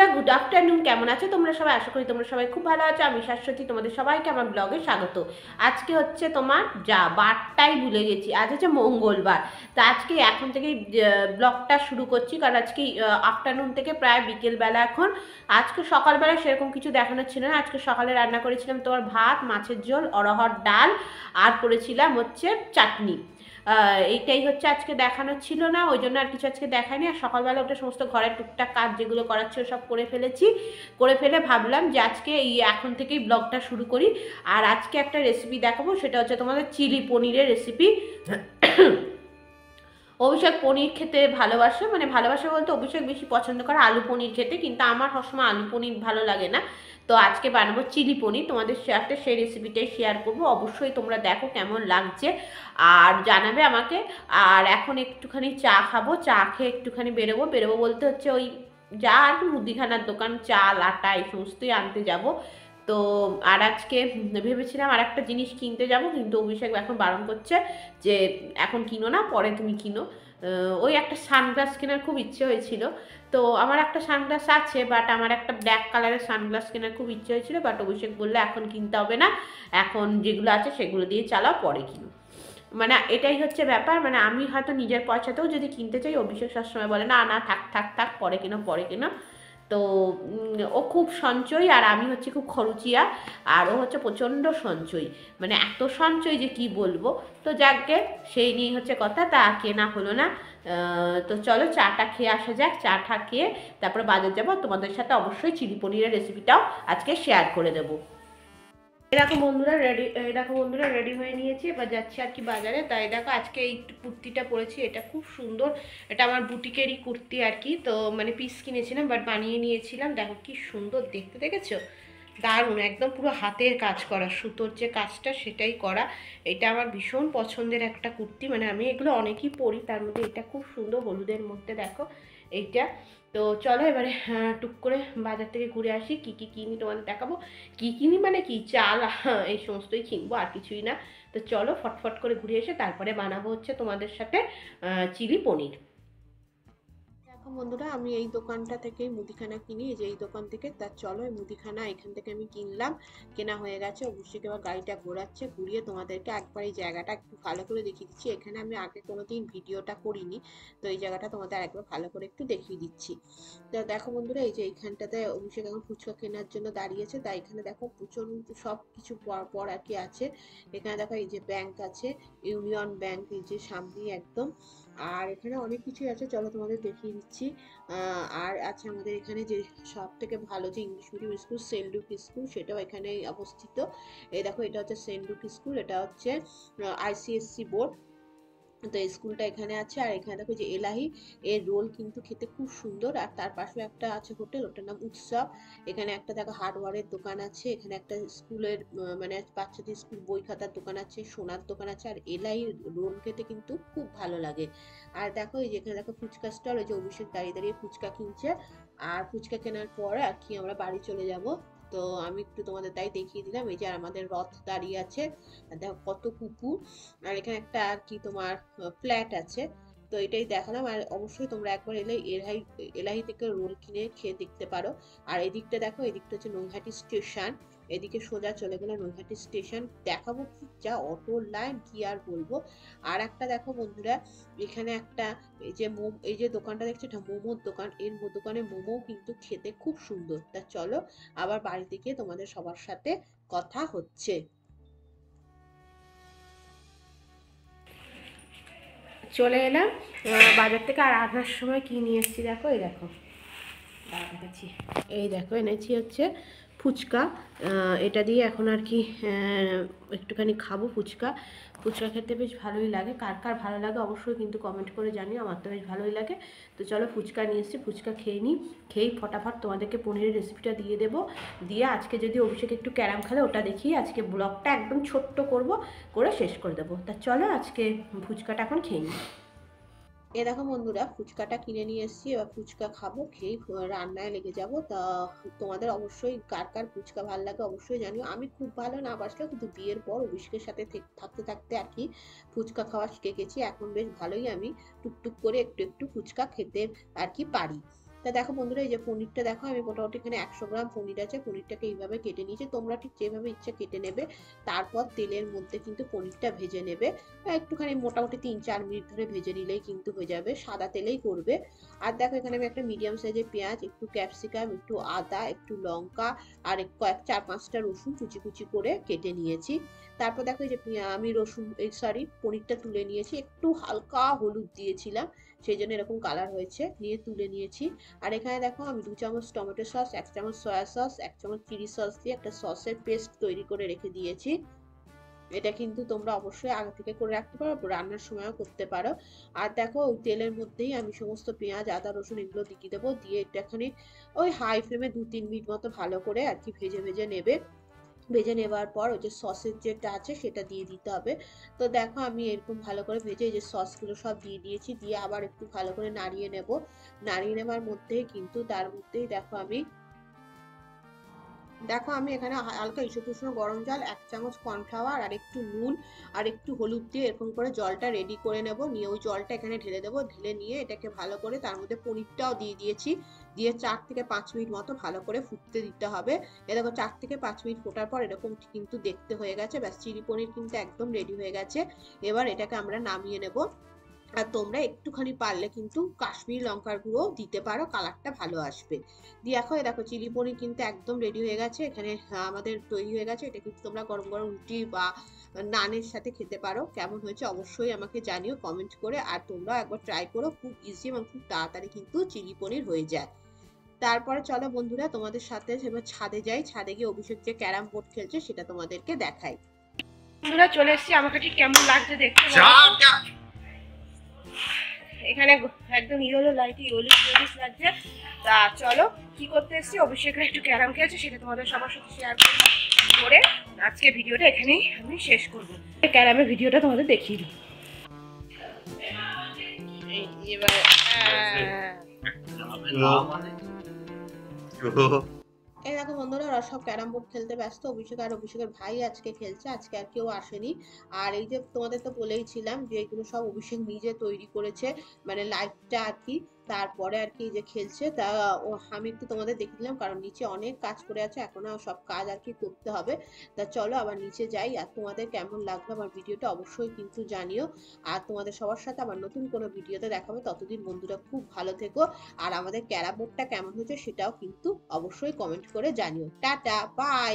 বন্ধুরা good afternoon, কেমন আছো তোমরা সবাই? আশা করি তোমরা সবাই খুব ভালো আছো। আমি শাশ্বতী, তোমাদের সবাইকে আমার ব্লগে স্বাগত। আজকে হচ্ছে তোমার বারটাই ভুলে গেছি, আজ হচ্ছে মঙ্গলবার। তো আজকে এখন থেকেই ব্লগটা শুরু করছি, কারণ আজকে আফটারনুন থেকে প্রায় বিকেলবেলা এখন। আজকে সকালবেলা সেরকম কিছু দেখানোর ছিল না। আজকে সকালে রান্না করেছিলাম তোমার ভাত, মাছের ঝোল, অরহর ডাল, আর করেছিলাম হচ্ছে চাটনি। এইটাই হচ্ছে আজকে দেখানো ছিল না, ওই জন্য আর কিছু আজকে দেখায়নি। আর সকালবেলা ওটা সমস্ত ঘরের টুকটাক কাজ যেগুলো করার ছিল সব করে ফেলেছি। করে ফেলে ভাবলাম যে আজকে এখন থেকেই ব্লগটা শুরু করি। আর আজকে একটা রেসিপি দেখাবো, সেটা হচ্ছে তোমাদের চিলি পনিরের রেসিপি। অভিষেক পনির খেতে ভালোবাসে, মানে ভালোবাসে বলতে অভিষেক বেশি পছন্দ করে আলু পনির খেতে, কিন্তু আমার সবসময় আলু পনির ভালো লাগে না। তো আজকে বানাবো চিলি পনির, তোমাদের সাথে সেই রেসিপিটাই শেয়ার করবো। অবশ্যই তোমরা দেখো কেমন লাগছে আর জানাবে আমাকে। আর এখন একটুখানি চা খাবো, চা খেয়ে একটুখানি বেরোবো। বেরোবো বলতে হচ্ছে ওই যা আর কি মুদিখানার দোকান, চাল আটা এই সমস্তই আনতে যাব। তো আর আজকে ভেবেছিলাম আর একটা জিনিস কিনতে যাব, কিন্তু অভিষেক এখন বারণ করছে যে এখন কিনো না, পরে তুমি কিনো। ওই একটা সানগ্লাস কেনার খুব ইচ্ছে হয়েছিল। তো আমার একটা সানগ্লাস আছে, বাট আমার একটা ব্ল্যাক কালারের সানগ্লাস কেনার খুব ইচ্ছে হয়েছিল, বাট অভিষেক বললে এখন কিনতে হবে না, এখন যেগুলো আছে সেগুলো দিয়ে চালাও, পরে কিনো। মানে এটাই হচ্ছে ব্যাপার, মানে আমি হয়তো নিজের পয়সাতেও যদি কিনতে চাই, অভিষেক সবসময় বলে না না থাক থাক থাক, পরে কেনো পরে কেনো। তো ও খুব সঞ্চয়ী আর আমি হচ্ছে খুব খরুচিয়া। আর ও হচ্ছে প্রচণ্ড সঞ্চয়ী, মানে এত সঞ্চয় যে কি বলবো। তো যাকগে, সেই নিয়ে হচ্ছে কথা, তা কেনা হলো না। তো চলো চাটা খেয়ে আসা যাক। চাটা খেয়ে তারপরে বাজার যাবো, তোমাদের সাথে অবশ্যই চিলি পনিরের রেসিপিটাও আজকে শেয়ার করে দেবো। দেখো বন্ধুরা রেডি হয়ে নিয়েছি, এবার যাচ্ছি আর কি বাজারে। তাই দেখো আজকে এই কুর্তিটা পরেছি, এটা খুব সুন্দর। এটা আমার বুটিকেরই কুর্তি আর কি। তো মানে পিস কিনেছিলাম, বাট বানিয়ে নিয়েছিলাম। দেখো কি সুন্দর দেখতে, দেখেছো? দারুণ, একদম পুরো হাতের কাজ করা, সুতোর যে কাজটা সেটাই করা। এটা আমার ভীষণ পছন্দের একটা কুর্তি, মানে আমি এগুলো অনেকই পরি, তার মধ্যে এটা খুব সুন্দর হলুদের মধ্যে দেখো এইটা। তো চলো এবারে টুক করে বাজার থেকে ঘুরে আসি, কি কি কিনি তোমাদের দেখাবো। কি কিনি মানে কি, চাল এই সমস্তই কিনবো, আর কিছুই না। তো চলো ফটফট করে ঘুরে এসে তারপরে বানাবো হচ্ছে তোমাদের সাথে চিলি পনির। দেখো বন্ধুরা, আমি এই দোকানটা থেকেই মুদিখানা কিনি, এই যে এই দোকান থেকে। তা চলো এই মুদিখানা এখান থেকে আমি কিনলাম, কেনা হয়ে গেছে। অবশ্যই এবার গাড়িটা ঘোরাচ্ছে, ঘুরিয়ে তোমাদেরকে একবার এই জায়গাটা একটু ভালো করে দেখিয়ে দিচ্ছি। এখানে আমি আগে কোনোদিন ভিডিওটা করিনি, তো এই জায়গাটা তোমাদের একবার ভালো করে একটু দেখিয়ে দিচ্ছি। তো দেখো বন্ধুরা, এই যে এইখানটাতে অভিষেক এখন ফুচকা কেনার জন্য দাঁড়িয়েছে। তাই এখানে দেখো প্রচন্ড সব কিছু পর পর আর কি আছে। এখানে দেখো এই যে ব্যাংক আছে, ইউনিয়ন ব্যাংক, এই যে সামনে একদম। আর এখানে অনেক কিছুই আছে, চলো তোমাদের দেখিয়ে দিচ্ছি। আর আছে আমাদের এখানে যে সব থেকে ভালো যে English medium school, Saint Luke school, সেটাও এখানে অবস্থিত। এই দেখো এটা হচ্ছে সেন্ট লুক স্কুল, এটা হচ্ছে আইসিএসসি বোর্ড। তো এই স্কুলটা এখানে আছে। আর এখানে দেখো যে এলাহি, এর রোল কিন্তু খেতে খুব সুন্দর। আর তার পাশে একটা আছে হোটেল, ওটার নাম উৎসব। এখানে একটা দেখো হার্ডওয়্যারের দোকান আছে। এখানে একটা স্কুলের মানে বাচ্চাদের স্কুল বই খাতার দোকান আছে, সোনার দোকান আছে। আর এলাহি রোল খেতে কিন্তু খুব ভালো লাগে। আর দেখো এই যে এখানে দেখো ফুচকা স্টল, ওই যে অভিষেক দাঁড়িয়ে দাঁড়িয়ে ফুচকা কিনছে। আর ফুচকা কেনার পরে আর কি আমরা বাড়ি চলে যাব। তো আমি একটু তোমাদের তাই দেখিয়ে দিলাম। এই যে আমাদের রথ দাঁড়িয়ে আছে, আর দেখো কত কুকুর। আর এখানে একটা আর কি তোমার ফ্ল্যাট আছে। তো এটাই দেখালাম। আর অবশ্যই তোমরা একবার এলে এলাহি, এলাহি থেকে রোল কিনে খেয়ে দেখতে পারো। আর এদিকটা দেখো, এদিকটা হচ্ছে নৈহাটি স্টেশন। এদিকে সোজা চলে গেলে নৈহাটি স্টেশন। দেখাবো কি যা অটো লাইন, কি আর বলবো। আর একটা দেখো বন্ধুরা, এখানে একটা এই যে দোকানটা দেখছো, এটা মোমোর দোকান। এর দোকানে মোমো কিন্তু খেতে খুব সুন্দর। তা চলো আবার বাড়িতে গিয়ে তোমাদের সবার সাথে কথা হচ্ছে। চলে এলাম বাজার থেকে। আর আসার সময় কি নিয়ে এসেছি দেখো, এই দেখো দেখাচ্ছি। এই দেখো এনেছি হচ্ছে ফুচকা। এটা দিয়ে এখন আর কি একটুখানি খাবো ফুচকা। ফুচকা খেতে বেশ ভালোই লাগে, কার কার ভালো লাগে অবশ্যই কিন্তু কমেন্ট করে জানিও। আমার তো বেশ ভালোই লাগে। তো চলো ফুচকা নিয়ে এসেছি, ফুচকা খেয়ে নিই। খেয়েই ফটাফট তোমাদেরকে পনিরের রেসিপিটা দিয়ে দেবো। দিয়ে আজকে যদি অভিষেক একটু ক্যারাম খেলে, ওটা দেখিয়ে আজকে ব্লগটা একদম ছোট্ট করব, করে শেষ করে দেবো। তা চলো আজকে ফুচকাটা এখন খেয়ে নিই। এ দেখো বন্ধুরা, ফুচকাটা কিনে নিয়ে এসেছি, এবার ফুচকা খাবো, খেয়ে রান্নায় লেগে যাব। তা তোমাদের অবশ্যই কার কার ফুচকা ভালো লাগে অবশ্যই জানিও। আমি খুব ভালো না বাসলেও কিন্তু বিয়ের পর অভিষেকের সাথে থাকতে থাকতে আর কি ফুচকা খাওয়া শিখে গেছি। এখন বেশ ভালোই আমি টুকটুক করে একটু একটু ফুচকা খেতে আর কি পারি। তা দেখো বন্ধুরা, এই যে পনিরটা দেখো আমি মোটামুটি এখানে 100 গ্রাম পনির আছে, পনিরটাকে এইভাবে কেটে নিয়েছি। তোমরা ঠিক যেভাবে ইচ্ছা কেটে নেবে। তারপর তেলের মধ্যে কিন্তু পনিরটা ভেজে নেবে, একটুখানি মোটামুটি 3-4 মিনিট ধরে ভেজে নিলেই কিন্তু হয়ে যাবে, সাদা তেলেই করবে। আর দেখো এখানে আমি একটা মিডিয়াম সাইজের পেঁয়াজ, একটু ক্যাপসিকাম, একটু আদা, একটু লঙ্কা আর কয়েক 4-5টা রসুন কুচি কুচি করে কেটে নিয়েছি। তারপর দেখো এই যে আমি রসুন পনিরটা তুলে নিয়েছি, একটু হালকা হলুদ দিয়েছিলাম, সেই জন্য এরকম কালার হয়েছে, নিয়ে তুলে নিয়েছি। আর এখানে দেখো আমি 2 চামচ টমেটো সস, 1 চামচ সয়া সস, 1 চামচ চিলি সস দিয়ে একটা সসের পেস্ট তৈরি করে রেখে দিয়েছি। এটা কিন্তু তোমরা অবশ্যই আগে থেকে করে রাখতে পারো, রান্নার সময়ও করতে পারো। আর দেখো ওই তেলের মধ্যেই আমি সমস্ত পেঁয়াজ, আদা, রসুন এগুলো দিয়ে দেবো, দিয়ে একটুখানি ওই হাই ফ্লেমে 2-3 মিনিট মতো ভালো করে আর কি ভেজে ভেজে নেবে। ভেজে নেবার পর ওই যে সসের যেটা আছে সেটা দিয়ে দিতে হবে। তো দেখো আমি এরকম ভালো করে ভেজে এই যে সসগুলো সব দিয়ে দিয়েছি, দিয়ে আবার একটু ভালো করে নাড়িয়ে নেব। নাড়িয়ে নেবার মধ্যেই কিন্তু তার মধ্যেই দেখো আমি এখানে হালকা ইসুতুষ্ণ গরম জল, 1 চামচ কর্নফ্লাওয়ার আর একটু নুন আর একটু হলুদ দিয়ে এরকম করে জলটা রেডি করে নেব। নিয়ে ওই জলটা এখানে ঢেলে দেবো, ঢেলে নিয়ে এটাকে ভালো করে তার মধ্যে পনিরটাও দিয়ে দিয়েছি, দিয়ে 4 থেকে 5 মিনিট মতো ভালো করে ফুটতে দিতে হবে। এ দেখো 4 থেকে 5 মিনিট ফোটার পর এরকম কিন্তু দেখতে হয়ে গেছে, ব্যাস চিলি পনির কিন্তু একদম রেডি হয়ে গেছে। এবার এটাকে আমরা নামিয়ে নেব। আর তোমরা একটুখানি পারলে কিন্তু কাশ্মীরি লঙ্কার গুঁড়ো দিতে পারো, কালারটা ভালো আসবে। দিয়ে দেখো চিলি পনির কিন্তু একদম রেডি হয়ে গেছে, এখানে আমাদের তৈরি হয়ে গেছে। এটা কিন্তু তোমরা গরম গরম রুটি বা নানের সাথে খেতে পারো। কেমন হয়েছে অবশ্যই আমাকে জানিও কমেন্ট করে। আর তোমরা একবার ট্রাই করো, খুব ইজি এবং খুব তাড়াতাড়ি কিন্তু চিলি পনির হয়ে যায়। তারপরে চলো বন্ধুরা তোমাদের সাথে এবার ছাদে যাই, ছাদে গিয়ে অভিষেক যে ক্যারাম বোর্ড খেলছে সেটা তোমাদেরকে দেখাই। বন্ধুরা চলে এসেছি, আমাকে ঠিক কেমন লাগছে দেখতে। এখানে একদম ইয়েলো লাইটে ইয়েলো লাগছে। তা চলো কি করতে এসেছি, অভিষেকের একটু ক্যারাম খেয়েছে সেটা তোমাদের সবার সাথে শেয়ার করে আজকে ভিডিওটা এখানেই আমি শেষ করবো। ক্যারামের ভিডিওটা তোমাদের দেখিয়ে দিই। এই দেখো বন্ধুরা, ওরা সব ক্যারাম বোর্ড খেলতে ব্যস্ত, অভিষেক আর অভিষেকের ভাই আজকে খেলছে, আজকে আর কেউ আসেনি। আর এই যে তোমাদের তো বলেইছিলাম যে এগুলো সব অভিষেক নিজে তৈরি করেছে, মানে লাইটটা আর কি। তারপরে আর কি যে খেলছে, তা আমি একটু তোমাদের দেখে দিলাম, কারণ নিচে অনেক কাজ করে আছে, এখনো সব কাজ আর কি করতে হবে। তা চলো আবার নিচে যাই। আর তোমাদের কেমন লাগলো আমার ভিডিওটা অবশ্যই কিন্তু জানিও। আর তোমাদের সবার সাথে আবার নতুন কোনো ভিডিওতে দেখাবো, ততদিন বন্ধুরা খুব ভালো থেকো। আর আমাদের ক্যারাম বোর্ডটা কেমন হয়েছে সেটাও কিন্তু অবশ্যই কমেন্ট করে জানিও। Tata, by.